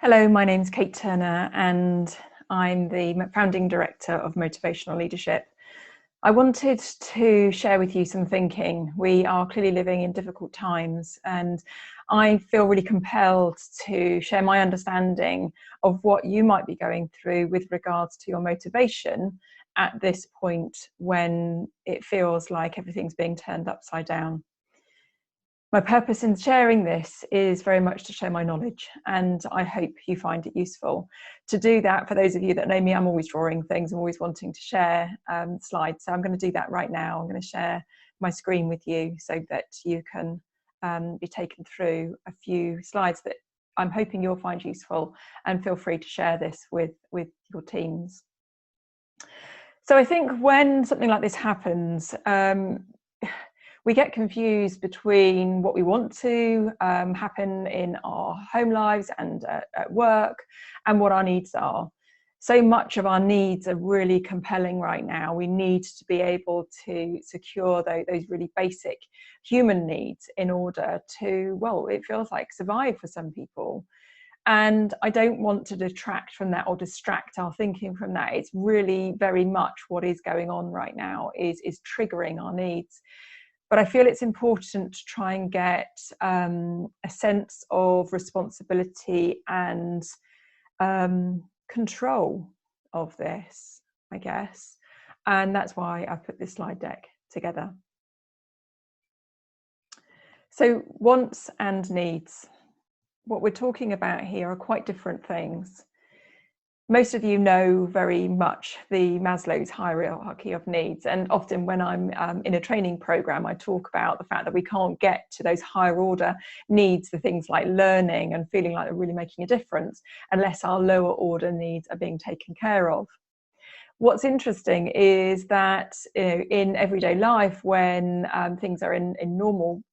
Hello, my name's Kate Turner and I'm the founding director of Motivational Leadership. I wanted to share with you some thinking. We are clearly living in difficult times and I feel really compelled to share my understanding of what you might be going through with regards to your motivation at this point when it feels like everything's being turned upside down. My purpose in sharing this is very much to share my knowledge, and I hope you find it useful. To do that, for those of you that know me, I'm always drawing things, I'm always wanting to share slides. So I'm going to do that right now. I'm going to share my screen with you so that you can be taken through a few slides that I'm hoping you'll find useful, and feel free to share this with your teams. So I think when something like this happens, we get confused between what we want to happen in our home lives and at work and what our needs are. So much of our needs are really compelling right now. We need to be able to secure those really basic human needs in order to, well, it feels like survive for some people. And I don't want to detract from that or distract our thinking from that. It's really very much what is going on right now is triggering our needs. But I feel it's important to try and get a sense of responsibility and control of this, I guess. And that's why I put this slide deck together. So wants and needs. What we're talking about here are quite different things. Most of you know very much the Maslow's hierarchy of needs, and often when I'm in a training program, I talk about the fact that we can't get to those higher order needs, the things like learning and feeling like they're really making a difference, unless our lower order needs are being taken care of. What's interesting is that in everyday life, when things are in a normal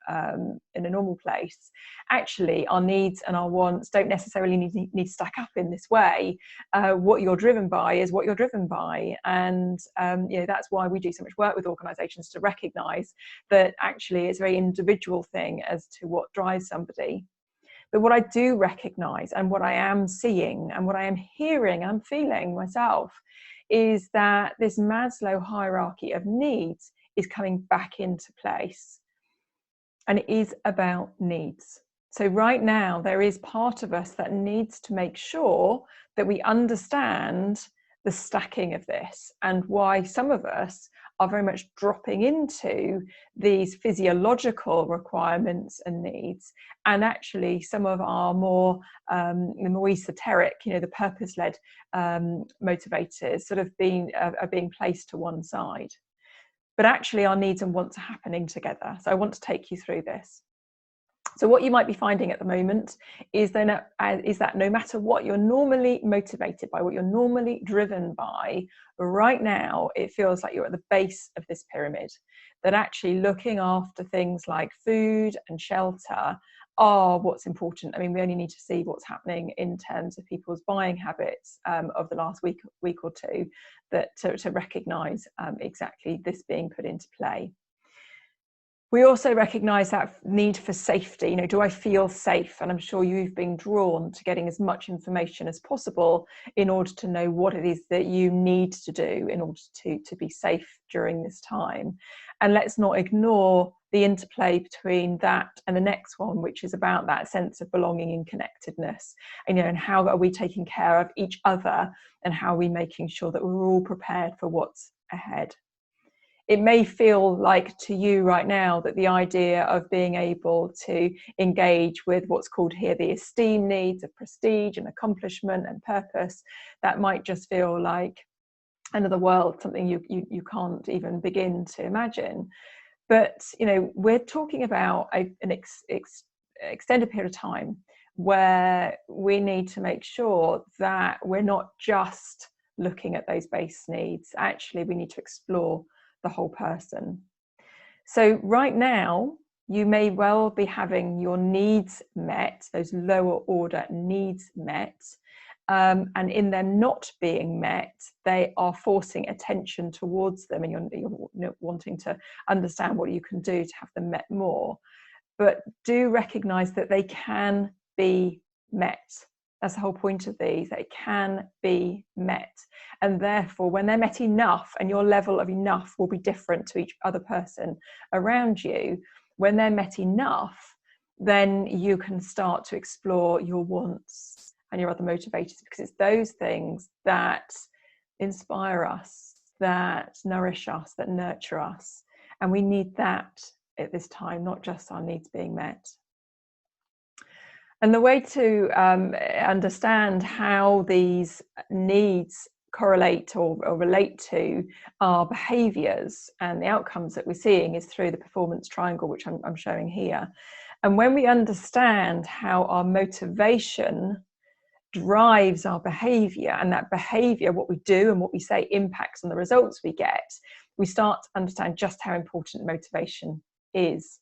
place, actually our needs and our wants don't necessarily need to stack up in this way. What you're driven by is what you're driven by, and that's why we do so much work with organisations to recognise that actually it's a very individual thing as to what drives somebody. But what I do recognise, and what I am seeing, and what I am hearing and feeling myself, is that this Maslow hierarchy of needs is coming back into place. And it is about needs. So right now, there is part of us that needs to make sure that we understand the stacking of this and why some of us are very much dropping into these physiological requirements and needs, and actually some of our more esoteric, the purpose-led motivators sort of are being placed to one side. But actually our needs and wants are happening together. So I want to take you through this. So what you might be finding at the moment is that no matter what you're normally motivated by, what you're normally driven by, right now it feels like you're at the base of this pyramid, that actually looking after things like food and shelter are what's important. I mean, we only need to see what's happening in terms of people's buying habits of the last week or two to recognise exactly this being put into play. We also recognise that need for safety. Do I feel safe? And I'm sure you've been drawn to getting as much information as possible in order to know what it is that you need to do in order to be safe during this time. And let's not ignore the interplay between that and the next one, which is about that sense of belonging and connectedness. And how are we taking care of each other, and how are we making sure that we're all prepared for what's ahead? It may feel like to you right now that the idea of being able to engage with what's called here the esteem needs of prestige and accomplishment and purpose, that might just feel like another world, something you can't even begin to imagine. But we're talking about an extended period of time where we need to make sure that we're not just looking at those base needs. Actually, we need to explore the whole person. So right now, you may well be having your needs met, those lower order needs met, and in them not being met, they are forcing attention towards them, and you're wanting to understand what you can do to have them met more. But do recognise that they can be met. That's the whole point of these, that it can be met. And therefore, when they're met enough, and your level of enough will be different to each other person around you, when they're met enough, then you can start to explore your wants and your other motivators, because it's those things that inspire us, that nourish us, that nurture us. And we need that at this time, not just our needs being met. And the way to understand how these needs correlate or relate to our behaviours and the outcomes that we're seeing is through the performance triangle, which I'm showing here. And when we understand how our motivation drives our behaviour, and that behaviour, what we do and what we say, impacts on the results we get, we start to understand just how important motivation is.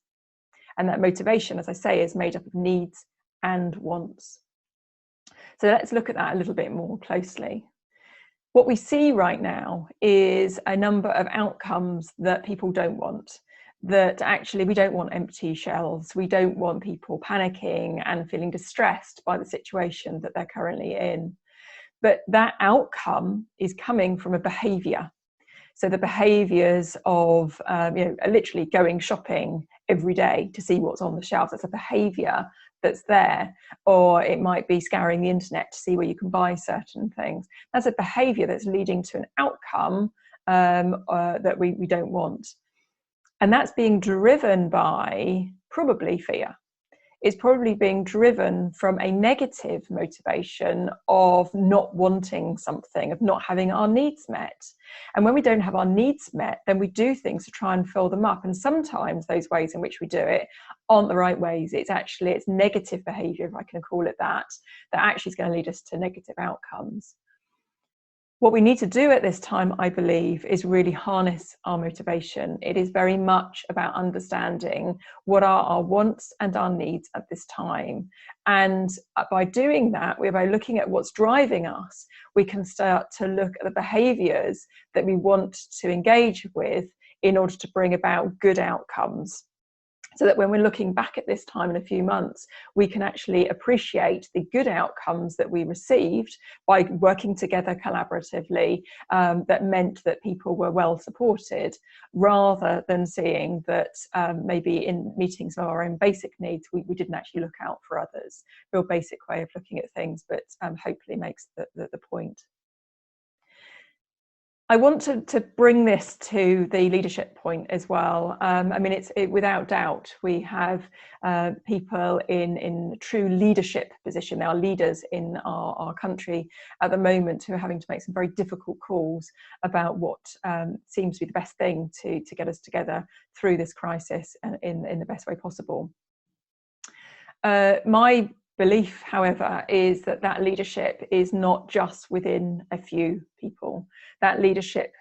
And that motivation, as I say, is made up of needs and wants. So let's look at that a little bit more closely. What we see right now is a number of outcomes that people don't want. That actually, we don't want empty shelves. We don't want people panicking and feeling distressed by the situation that they're currently in. But that outcome is coming from a behaviour. So the behaviours of literally going shopping every day to see what's on the shelves, that's a behaviour that's there. Or it might be scouring the internet to see where you can buy certain things. That's a behaviour that's leading to an outcome that we don't want. And that's being driven by probably fear. It's probably being driven from a negative motivation of not wanting something, of not having our needs met. And when we don't have our needs met, then we do things to try and fill them up. And sometimes those ways in which we do it aren't the right ways. It's negative behavior, if I can call it that actually is going to lead us to negative outcomes. What we need to do at this time, I believe, is really harness our motivation. It is very much about understanding what are our wants and our needs at this time. And by doing that, by looking at what's driving us, we can start to look at the behaviours that we want to engage with in order to bring about good outcomes. So that when we're looking back at this time in a few months, we can actually appreciate the good outcomes that we received by working together collaboratively, that meant that people were well supported, rather than seeing that maybe in meeting some of our own basic needs, we didn't actually look out for others. Real basic way of looking at things, but hopefully makes the point. I want to bring this to the leadership point as well. It's without doubt, we have people in true leadership position. There are leaders in our country at the moment who are having to make some very difficult calls about what seems to be the best thing to get us together through this crisis in the best way possible. My belief, however, is that leadership is not just within a few people. That leadership,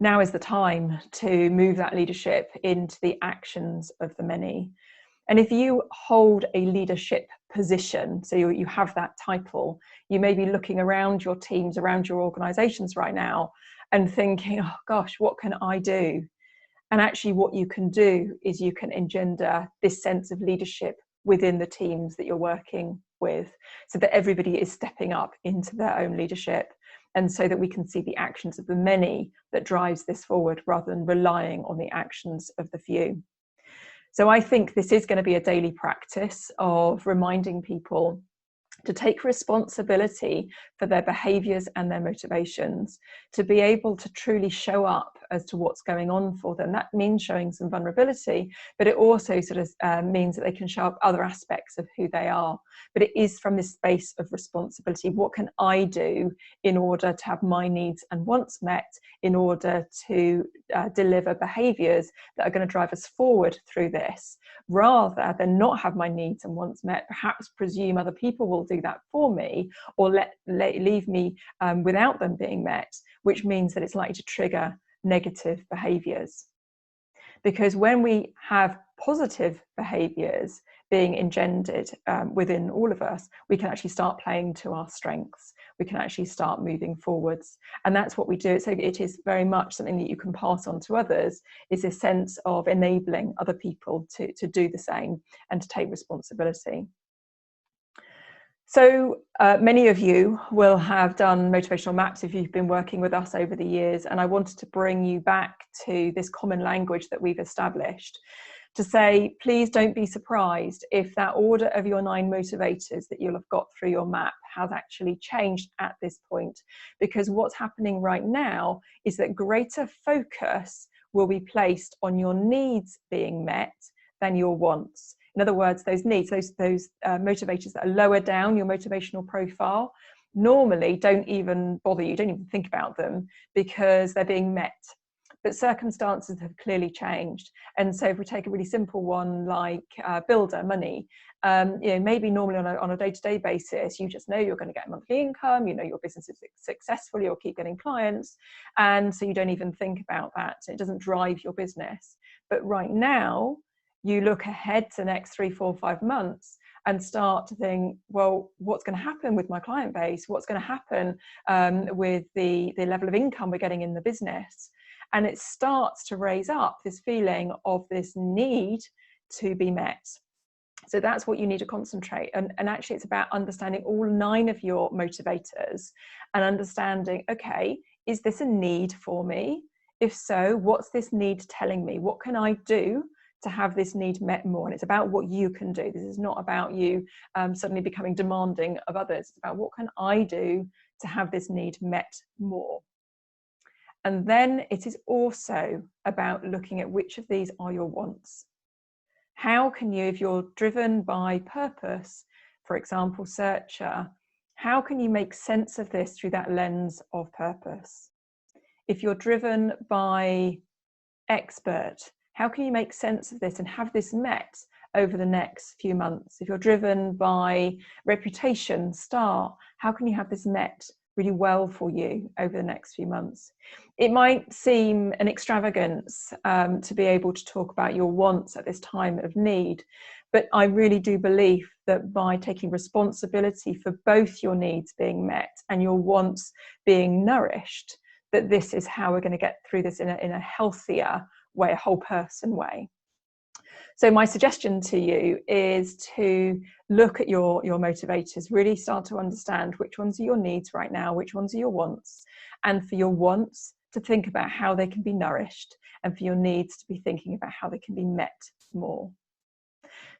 now is the time to move that leadership into the actions of the many. And if you hold a leadership position, so you have that title, you may be looking around your teams, around your organisations right now and thinking, oh gosh, what can I do? And actually what you can do is you can engender this sense of leadership within the teams that you're working with, so that everybody is stepping up into their own leadership, and so that we can see the actions of the many that drives this forward, rather than relying on the actions of the few. So I think this is going to be a daily practice of reminding people to take responsibility for their behaviours and their motivations, to be able to truly show up as to what's going on for them. That means showing some vulnerability, but it also sort of means that they can show up other aspects of who they are. But it is from this space of responsibility. What can I do in order to have my needs and wants met, in order to deliver behaviours that are going to drive us forward through this, rather than not have my needs and wants met, perhaps presume other people will do that for me, or leave me without them being met, which means that it's likely to trigger negative behaviours. Because when we have positive behaviours being engendered within all of us, we can actually start playing to our strengths. We can actually start moving forwards. And that's what we do. So it is very much something that you can pass on to others, is a sense of enabling other people to do the same and to take responsibility. So many of you will have done motivational maps if you've been working with us over the years, and I wanted to bring you back to this common language that we've established to say, please don't be surprised if that order of your 9 motivators that you'll have got through your map has actually changed at this point, because what's happening right now is that greater focus will be placed on your needs being met than your wants. In other words, those needs, those motivators that are lower down your motivational profile, normally don't even bother you, don't even think about them, because they're being met. But circumstances have clearly changed. And so if we take a really simple one like builder, money, maybe normally on a day-to-day basis, you just know you're going to get monthly income, you know your business is successful, you'll keep getting clients, and so you don't even think about that. It doesn't drive your business. But right now, you look ahead to the next 3, 4, 5 months and start to think, well, what's going to happen with my client base? What's going to happen with the level of income we're getting in the business? And it starts to raise up this feeling of this need to be met. So that's what you need to concentrate. And actually, it's about understanding all 9 of your motivators and understanding, okay, is this a need for me? If so, what's this need telling me? What can I do to have this need met more? And it's about what you can do. This is not about you suddenly becoming demanding of others. It's about what can I do to have this need met more. And then it is also about looking at which of these are your wants. How can you, if you're driven by purpose, for example, searcher, how can you make sense of this through that lens of purpose? If you're driven by expert, how can you make sense of this and have this met over the next few months? If you're driven by reputation, star, how can you have this met really well for you over the next few months? It might seem an extravagance to be able to talk about your wants at this time of need, but I really do believe that by taking responsibility for both your needs being met and your wants being nourished, that this is how we're going to get through this in a healthier way, a whole person way. So my suggestion to you is to look at your motivators, really start to understand which ones are your needs right now, which ones are your wants, and for your wants to think about how they can be nourished, and for your needs to be thinking about how they can be met more.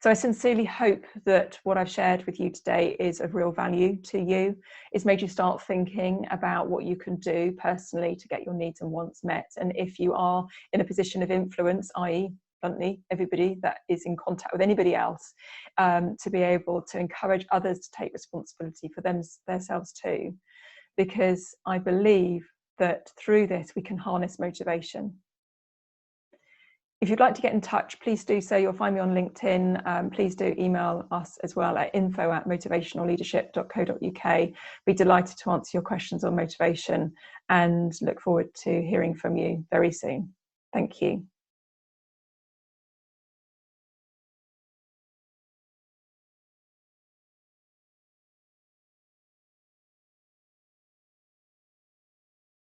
So I sincerely hope that what I've shared with you today is of real value to you. It's made you start thinking about what you can do personally to get your needs and wants met. And if you are in a position of influence, i.e. bluntly, everybody that is in contact with anybody else, to be able to encourage others to take responsibility for themselves too. Because I believe that through this we can harness motivation. If you'd like to get in touch, please do so. You'll find me on LinkedIn. Please do email us as well at info@motivationalleadership.co.uk. Be delighted to answer your questions on motivation and look forward to hearing from you very soon. Thank you.